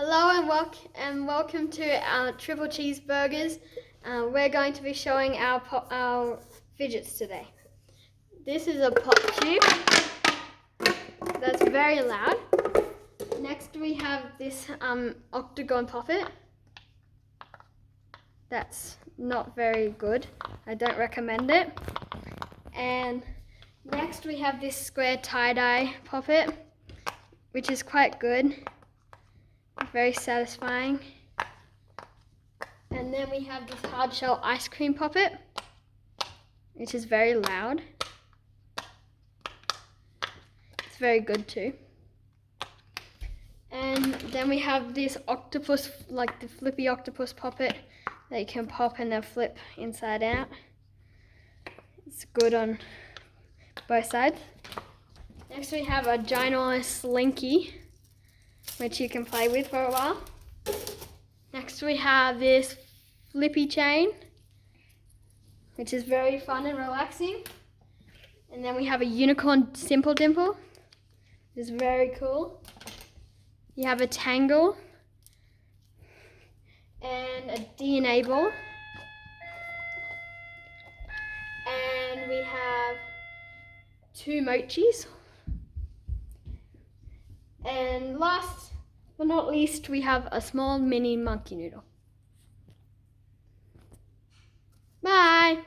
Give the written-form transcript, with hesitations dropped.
Hello and welcome to our triple cheeseburgers. We're going to be showing our fidgets today. This is a pop tube that's very loud. Next we have this octagon poppet. That's not very good. I don't recommend it. And next we have this square tie-dye poppet, which is quite good. Very satisfying. And then we have this hard shell ice cream poppet, which is very loud. It's very good too. And then we have this octopus, like the flippy octopus poppet that you can pop and then flip inside out. It's good on both sides. Next we have a ginormous Slinky, which you can play with for a while. Next we have this flippy chain, which is very fun and relaxing. And then we have a unicorn simple dimple, which is very cool. You have a tangle and a DNA ball. And we have two mochies. And last but not least, we have a small mini monkey noodle. Bye!